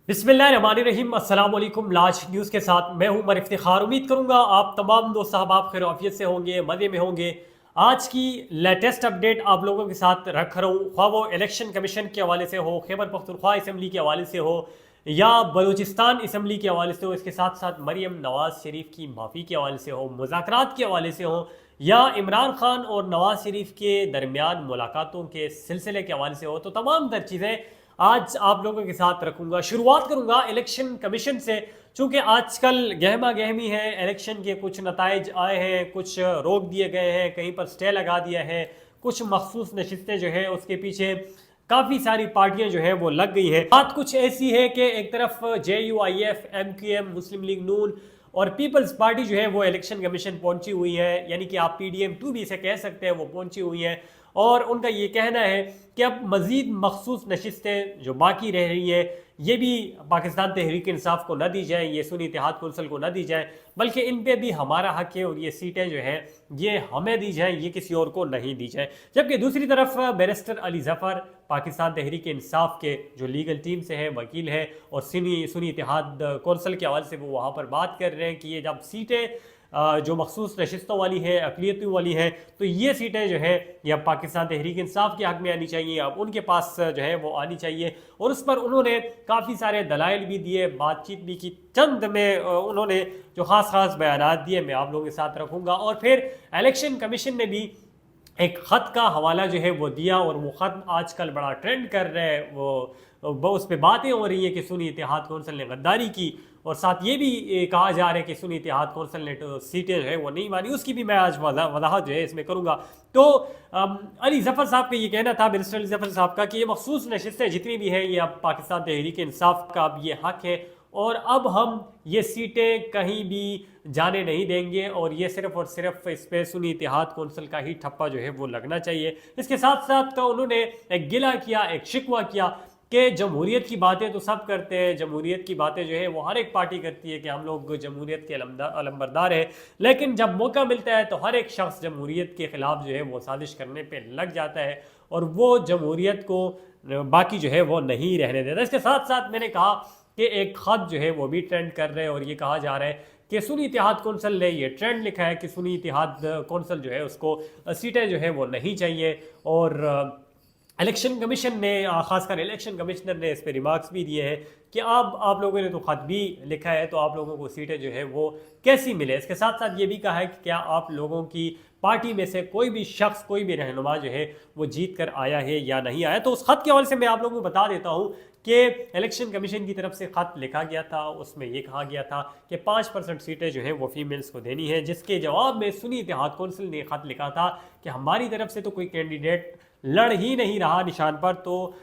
बिस्मिल्लाहिर्रहमानिर्रहीम। अस्सलाम वालेकुम। लाज न्यूज़ के साथ मैं हूं उमर इफ्तिखार। उम्मीद करूंगा आप तमाम दोस्त साहब आप खैर आफियत से होंगे, मज़े में होंगे। आज की लेटेस्ट अपडेट आप लोगों के साथ रख रहा हूँ, ख्वाह वो इलेक्शन कमीशन के हवाले से हो, खैबर पख्तूनख्वा असम्बली के हवाले से हो या बलूचिस्तान असम्बली के हवाले से हो, इसके साथ साथ मरीम नवाज़ शरीफ की माफ़ी के हवाले से हो, मुज़ाकरात के हवाले से हो, या इमरान खान और नवाज़ शरीफ के दरमियान मुलाकातों के सिलसिले के हवाले से हो, तो तमाम तर चीज़ें आज आप लोगों के साथ रखूंगा। शुरुआत करूंगा इलेक्शन कमीशन से, चूंकि आजकल गहमा गहमी है, इलेक्शन के कुछ नताइज आए हैं, कुछ रोक दिए गए हैं, कहीं पर स्टे लगा दिया है, कुछ मखसूस नशिस्तें जो है उसके पीछे काफ़ी सारी पार्टियां जो है वो लग गई हैं। बात कुछ ऐसी है कि एक तरफ JUIF, MQM, मुस्लिम लीग नून और पीपल्स पार्टी जो है वो इलेक्शन कमीशन पहुंची हुई है, यानी कि आप PDM2 भी इसे कह सकते हैं, वो पहुंची हुई है। और उनका ये कहना है कि अब मज़ीद मखसूस नशिस्तें जो बाकी रह रही हैं ये भी पाकिस्तान तहरीक इंसाफ को न दी जाए, ये सुन्नी इत्तेहाद कौंसिल को न दी जाए, बल्कि इन पे भी हमारा हक है और ये सीटें जो हैं ये हमें दी जाएँ, ये किसी और को नहीं दी जाए। जबकि दूसरी तरफ बैरिस्टर अली ज़फ़र पाकिस्तान तहरीक इंसाफ के जो लीगल टीम से है, वकील है और सुन्नी इत्तेहाद कौंसिल के हवाले से वो वहाँ पर बात कर रहे हैं कि ये जब सीटें जो मखसूस नशिस्तों वाली है, अक़लियतों वाली है, तो ये सीटें जो है या पाकिस्तान तहरीक इंसाफ के हक़ में आनी चाहिए, अब उनके पास जो है वो आनी चाहिए। और उस पर उन्होंने काफ़ी सारे दलाइल भी दिए, बातचीत भी की, चंद में उन्होंने जो ख़ास बयानात दिए मैं आप लोगों के साथ रखूँगा। और फिर इलेक्शन कमीशन ने भी एक ख़त का हवाला जो है वो दिया और वो ख़त आजकल बड़ा ट्रेंड कर रहा है। वो उस पर बातें हो रही हैं कि सुन्नी इत्तेहाद कौंसिल ने गद्दारी की, और साथ ये भी कहा जा रहा है कि सुन्नी इत्तेहाद कौंसिल ने तो सीटें जो है वो नहीं मानी, उसकी भी मैं आज वजाहत जो है इसमें करूँगा। तो अली ज़फ़र साहब का ये कहना था, मिनिस्टर अली ज़फ़र साहब का, कि ये मखसूस नशिस्तें जितनी भी हैं ये अब पाकिस्तान तहरीक इंसाफ का अब ये हक़ है और अब हम ये सीटें कहीं भी जाने नहीं देंगे और ये सिर्फ़ और सिर्फ इस पर सुन्नी इत्तेहाद कौंसिल का ही ठप्पा जो है वो लगना चाहिए। इसके साथ साथ तो उन्होंने एक गिला किया, एक शिकवा किया कि जमहूरियत की बातें तो सब करते हैं, जमहूरियत की बातें जो है वो हर एक पार्टी करती है कि हम लोग जमहूरियत के अलमबरदार हैं, लेकिन जब मौका मिलता है तो हर एक शख्स जमहूरियत के ख़िलाफ़ जो है वो साजिश करने पे लग जाता है और वो जमहूरियत को बाकी जो है वो नहीं रहने देता। इसके साथ साथ मैंने कहा कि एक ख़त जो है वो भी ट्रेंड कर रहे हैं और ये कहा जा रहा है कि सुन्नी इत्तेहाद कौंसिल ने ये ट्रेंड लिखा है कि सुन्नी इत्तेहाद कौंसिल जो है उसको सीटें जो है वो नहीं चाहिए। और इलेक्शन कमीशन ने खासकर इलेक्शन कमिश्नर ने इस पर रिमार्क्स भी दिए हैं कि अब आप लोगों ने तो ख़त भी लिखा है तो आप लोगों को सीटें जो है वो कैसी मिले। इसके साथ साथ ये भी कहा है कि क्या आप लोगों की पार्टी में से कोई भी शख्स, कोई भी रहनुमा जो है वो जीत कर आया है या नहीं आया। तो उस ख़त के हवाले से मैं आप लोगों को बता देता हूँ कि इलेक्शन कमीशन की तरफ से ख़त लिखा गया था, उसमें ये कहा गया था कि 5% सीटें जो हैं वो फीमेल्स को देनी है, जिसके जवाब में सुन्नी इत्तेहाद कौंसिल ने ख़त लिखा था कि हमारी तरफ से तो कोई कैंडिडेट लड़ ही नहीं रहा निशान पर, तो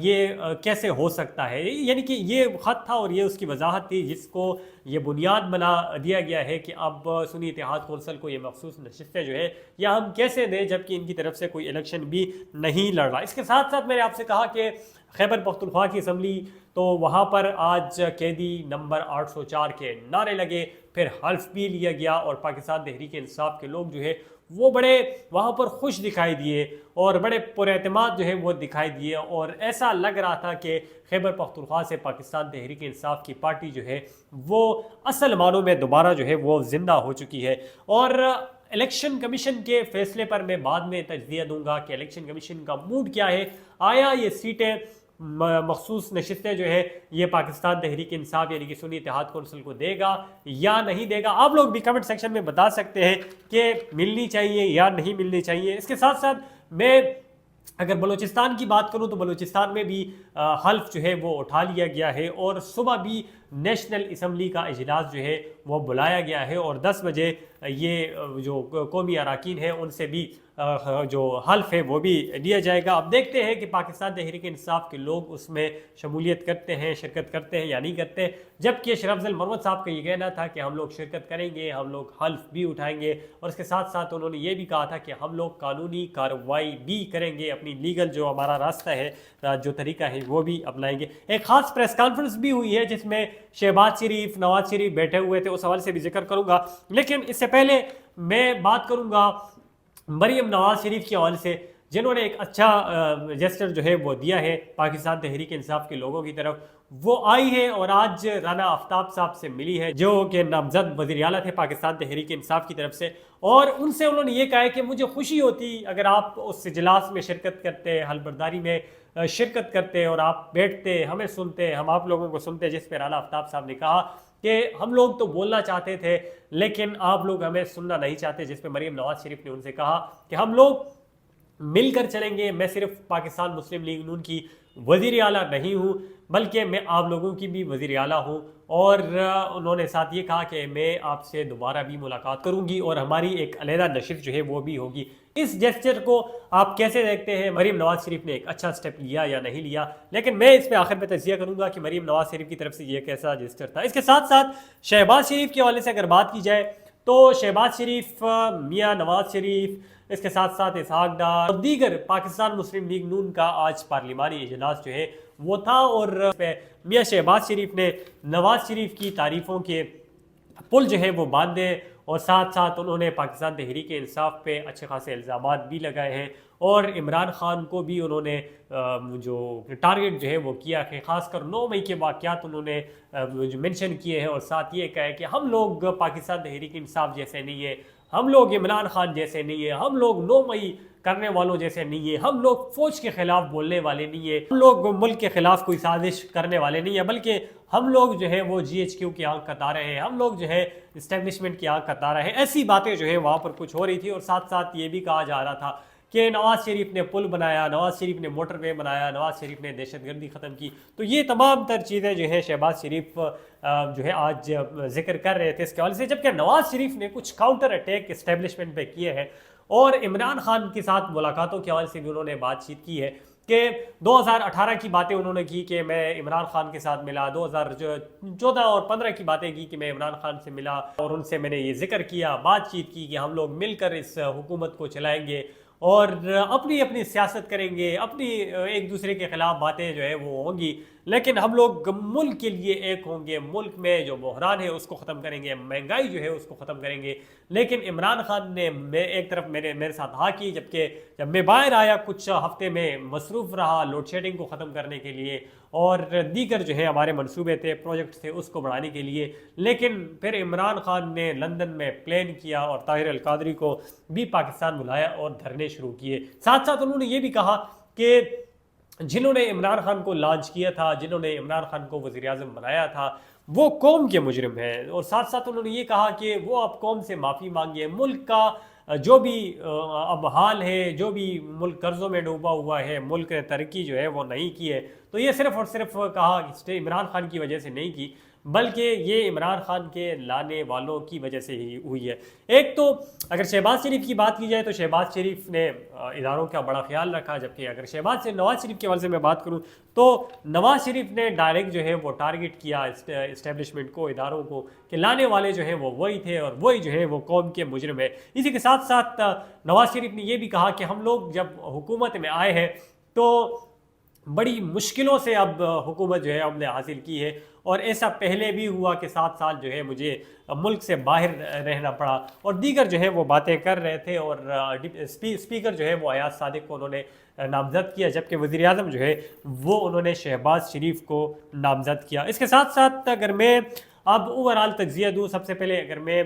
ये कैसे हो सकता है। यानी कि ये ख़त था और ये उसकी वजाहत थी जिसको ये बुनियाद बना दिया गया है कि अब सुन्नी इत्तेहाद कौंसिल को ये मखसूस नशिस्तें जो है या हम कैसे दें जबकि इनकी तरफ से कोई इलेक्शन भी नहीं लड़ रहा। इसके साथ साथ मैंने आपसे कहा कि खैबर पख्तूनख्वा की असम्बली, तो वहाँ पर आज कैदी नंबर 804 के नारे लगे, फिर हल्फ भी लिया गया और पाकिस्तान तहरीक इंसाफ के लोग जो है वो बड़े वहाँ पर खुश दिखाई दिए और बड़े पुरएतमाद जो है वो दिखाई दिए और ऐसा लग रहा था कि खैबर पख्तूनख्वा से पाकिस्तान तहरीक इंसाफ की पार्टी जो है वो असल मानों में दोबारा जो है वो ज़िंदा हो चुकी है। और इलेक्शन कमीशन के फैसले पर मैं बाद में तजज़िया दूंगा कि इलेक्शन कमीशन का मूड क्या है, आया ये सीटें मखसूस नशिस्तें जो है ये पाकिस्तान तहरीक इंसाफ यानी कि सुन्नी इत्तेहाद कौंसिल को देगा या नहीं देगा। आप लोग भी कमेंट सेक्शन में बता सकते हैं कि मिलनी चाहिए या नहीं मिलनी चाहिए। इसके साथ साथ मैं अगर बलूचिस्तान की बात करूं तो बलूचिस्तान में भी हल्फ जो है वो उठा लिया गया है और सुबह भी नेशनल असम्बली का इजलास जो है वो बुलाया गया है और 10 बजे ये जो कौमी अरकान हैं उनसे भी जो हल्फ है वो भी लिया जाएगा। अब देखते हैं कि पाकिस्तान तहरीक इंसाफ के लोग उसमें शमूलियत करते हैं, शिरकत करते हैं या नहीं करते। जबकि अशरफ ज़ल मरवत साहब का ये कहना था कि हम लोग शिरकत करेंगे, हम लोग हल्फ भी उठाएंगे और इसके साथ साथ उन्होंने ये भी कहा था कि हम लोग कानूनी कार्रवाई भी करेंगे, अपनी लीगल जो हमारा रास्ता है, जो तरीका है वो भी अपनाएंगे। एक ख़ास प्रेस कॉन्फ्रेंस भी हुई है जिसमें शहबाज शरीफ, नवाज शरीफ बैठे हुए थे, उस हवाले से भी जिक्र करूँगा। लेकिन इससे पहले मैं बात करूँगा मरीम नवाज शरीफ के हवाले से। जिन्होंने एक अच्छा जेस्चर जो है वो दिया है पाकिस्तान तहरीक इंसाफ के लोगों की तरफ, वो आई है और आज राना आफ्ताब साहब से मिली है जो कि नामजद वज़ीर आला थे पाकिस्तान तहरीक इंसाफ की तरफ से। और उनसे उन्होंने ये कहा है कि मुझे खुशी होती अगर आप उस इजलास में शिरकत करते, हलबर्दारी में शिरकत करते और आप बैठते, हमें सुनते, हम आप लोगों को सुनते, जिस पर राना आफ्ताब साहब ने कहा कि हम लोग तो बोलना चाहते थे लेकिन आप लोग हमें सुनना नहीं चाहते, जिस पे मरीम नवाज शरीफ ने उनसे कहा कि हम लोग मिलकर चलेंगे, मैं सिर्फ पाकिस्तान मुस्लिम लीग नून की वज़ीर आला नहीं हूँ बल्कि मैं आप लोगों की भी वज़ीर आला हूँ। और उन्होंने साथ ये कहा कि मैं आपसे दोबारा भी मुलाकात करूँगी और हमारी एक अलहदा नशिर जो है वो भी होगी। इस जेस्चर को आप कैसे देखते हैं? मरीम नवाज शरीफ ने एक अच्छा स्टेप लिया या नहीं लिया? लेकिन मैं इस पर आखिर में तजिया करूँगा कि मरीम नवाज शरीफ की तरफ से ये कैसा जेस्चर था। इसके साथ साथ शहबाज शरीफ के हवाले से अगर बात की जाए तो शहबाज शरीफ, मियाँ नवाज शरीफ, इसके साथ साथ इसहाक डार और दीगर पाकिस्तान मुस्लिम लीग नून का आज पार्लिमानी इजलास जो है वो था। और मियाँ शहबाज शरीफ ने नवाज शरीफ की तारीफ़ों के पुल जो है वो बांधे और साथ साथ उन्होंने पाकिस्तान तहरीक इंसाफ पे अच्छे खासे इल्ज़ामात भी लगाए हैं और इमरान खान को भी उन्होंने जो टारगेट जो है वो किया कि ख़ासकर 9 मई के वाक़यात उन्होंने जो मेंशन किए हैं और साथ ये कहा है कि हम लोग पाकिस्तान तहरीक इंसाफ जैसे नहीं है, हम लोग इमरान खान जैसे नहीं है, हम लोग 9 मई करने वालों जैसे नहीं है, हम लोग फौज के खिलाफ बोलने वाले नहीं है, हम लोग मुल्क के खिलाफ कोई साजिश करने वाले नहीं है, बल्कि हम लोग जो है वो GHQ की आंख कता रहे हैं, हम लोग जो है इस्टेब्लिशमेंट की आंख कता रहे हैं। ऐसी बातें जो है वहाँ पर कुछ हो रही थी। और साथ साथ ये भी कहा जा रहा था कि नवाज शरीफ ने पुल बनाया, नवाज शरीफ ने मोटरवे बनाया, नवाज शरीफ ने दहशतगर्दी ख़त्म की। तो ये तमाम तर चीज़ें जो है शहबाज शरीफ जो है आज जिक्र कर रहे थे इसके हवाले से, जबकि नवाज शरीफ ने कुछ काउंटर अटैक इस्टेब्लिशमेंट पे किए हैं और इमरान खान के साथ मुलाकातों के हवाले से भी उन्होंने बातचीत की है कि 2018 की बातें उन्होंने की कि मैं इमरान खान के साथ मिला, 2014 और 15 की बातें की कि मैं इमरान खान से मिला और उनसे मैंने ये जिक्र किया, बातचीत की कि हम लोग मिलकर इस हुकूमत को चलाएंगे और अपनी अपनी सियासत करेंगे, अपनी एक दूसरे के खिलाफ बातें जो है वो होंगी, लेकिन हम लोग मुल्क के लिए एक होंगे, मुल्क में जो बहरान है उसको ख़त्म करेंगे, महंगाई जो है उसको ख़त्म करेंगे। लेकिन इमरान खान ने एक तरफ मेरे साथ हाँ की, जबकि जब मैं बाहर आया कुछ हफ्ते में मसरूफ़ रहा लोड शेडिंग को ख़त्म करने के लिए और दीगर जो है हमारे मंसूबे थे, प्रोजेक्ट थे उसको बढ़ाने के लिए। लेकिन फिर इमरान खान ने लंदन में प्लान किया और ताहिर अल कादरी को भी पाकिस्तान बुलाया और धरने शुरू किए। साथ साथ उन्होंने ये भी कहा कि जिन्होंने इमरान खान को लॉन्च किया था, जिन्होंने इमरान खान को वज़ीर आज़म बनाया था, वो कौम के मुजरिम हैं। और साथ साथ उन्होंने ये कहा कि वो आप कौम से माफ़ी मांगिए, मुल्क का जो भी अब हाल है, जो भी मुल्क कर्ज़ों में डूबा हुआ है, मुल्क ने तरक्की जो है वो नहीं की है, तो ये सिर्फ़ और सिर्फ कहा इमरान खान की वजह से नहीं की, बल्कि ये इमरान खान के लाने वालों की वजह से ही हुई है। एक तो अगर शहबाज शरीफ की बात की जाए तो शहबाज शरीफ ने इदारों का बड़ा ख्याल रखा, जबकि अगर नवाज शरीफ के हवाले से मैं बात करूं तो नवाज शरीफ ने डायरेक्ट जो है वो टारगेट किया इस्टेब्लिशमेंट को, इदारों को, कि लाने वाले जो है वो वही थे और वही जो है वो कौम के मुजरिम है। इसी के साथ साथ नवाज शरीफ ने यह भी कहा कि हम लोग जब हुकूमत में आए हैं तो बड़ी मुश्किलों से अब हुकूमत जो है हमने हासिल की है और ऐसा पहले भी हुआ कि 7 साल जो है मुझे मुल्क से बाहर रहना पड़ा और दीगर जो है वो बातें कर रहे थे। और स्पीकर जो है वो अयाज सादिक को उन्होंने नामजद किया, जबकि वज़ीर आज़म जो है वो उन्होंने शहबाज शरीफ को नामजद किया। इसके साथ साथ अगर मैं अब ओवरऑल तज्जिया दूँ, सबसे पहले अगर मैं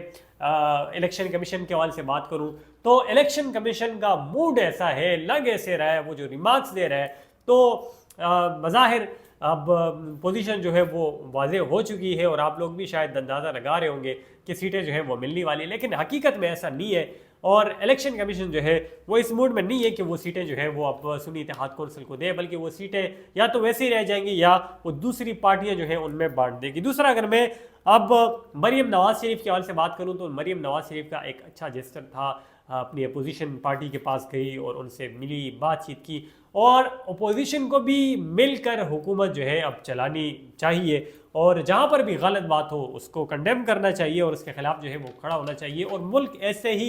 इलेक्शन कमीशन के हवाले से बात करूँ तो इलेक्शन कमीशन का मूड ऐसा है, लग ऐसे रहा है, वो जो रिमार्क्स दे रहा है तो बज़ाहिर अब पोजीशन जो है वो वाज़े हो चुकी है और आप लोग भी शायद अंदाज़ा लगा रहे होंगे कि सीटें जो है वो मिलने वाली, लेकिन हकीकत में ऐसा नहीं है। और इलेक्शन कमीशन जो है वो इस मूड में नहीं है कि वो सीटें जो है वो अब सुन्नी इत्तेहाद कौंसिल को दे, बल्कि वो सीटें या तो वैसे ही रह जाएंगी या वो दूसरी पार्टियां जो है उनमें बांट देगी। दूसरा, अगर मैं अब मरीम नवाज शरीफ के हवाले से बात करूँ तो मरीम नवाज शरीफ का एक अच्छा जेस्चर था, अपनी अपोजिशन पार्टी के पास गई और उनसे मिली, बातचीत की और अपोजिशन को भी मिलकर हुकूमत जो है अब चलानी चाहिए और जहाँ पर भी गलत बात हो उसको कंडेम करना चाहिए और उसके खिलाफ जो है वो खड़ा होना चाहिए और मुल्क ऐसे ही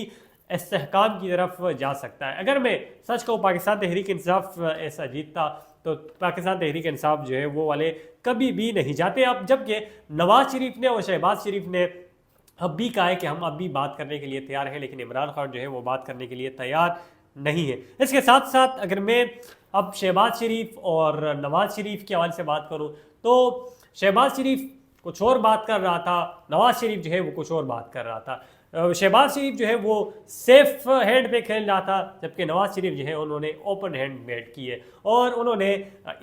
इस्तेहकाम की तरफ जा सकता है। अगर मैं सच कहूँ पाकिस्तान तहरीक इंसाफ ऐसा जीतता तो पाकिस्तान तहरीक इंसाफ जो है वो वाले कभी भी नहीं जाते अब, जबकि नवाज शरीफ ने और शहबाज शरीफ ने अब भी कहा है कि हम अब भी बात करने के लिए तैयार हैं, लेकिन इमरान खान जो है वो बात करने के लिए तैयार नहीं है। इसके साथ साथ अगर मैं अब शहबाज शरीफ और नवाज शरीफ के हवाले से बात करूं तो शहबाज शरीफ कुछ और बात कर रहा था, नवाज शरीफ जो है वो कुछ और बात कर रहा था। शहबाज शरीफ जो है वो सेफ हैंड पे खेल रहा था, जबकि नवाज शरीफ जो है उन्होंने ओपन हैंड बैट की है और उन्होंने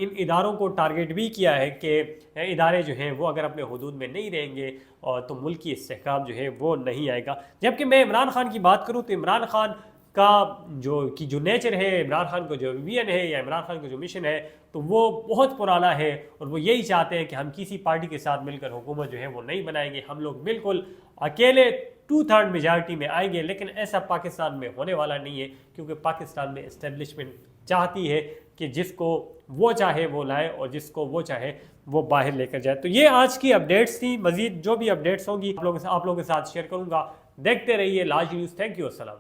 इन इदारों को टारगेट भी किया है कि इदारे जो हैं वो अगर अपने हुदूद में नहीं रहेंगे और तो मुल्क की इस्तेहकाम जो है वो नहीं आएगा। जबकि मैं इमरान खान की बात करूँ तो इमरान खान का जो नेचर है, इमरान खान का जो विजन है या इमरान खान का जो मिशन है तो वो बहुत पुराना है और वो यही चाहते हैं कि हम किसी पार्टी के साथ मिलकर हुकूमत जो है वो नहीं बनाएंगे, हम लोग बिल्कुल अकेले 2/3 मेजॉरिटी में आएंगे। लेकिन ऐसा पाकिस्तान में होने वाला नहीं है, क्योंकि पाकिस्तान में इस्टेब्लिशमेंट चाहती है कि जिसको वो चाहे वो लाए और जिसको वो चाहे वो बाहर लेकर जाए। तो ये आज की अपडेट्स थी। मजीद जो भी अपडेट्स होंगी आप लोगों के साथ शेयर करूँगा। देखते रहिए लाज न्यूज़। Thank you. अस्सलाम।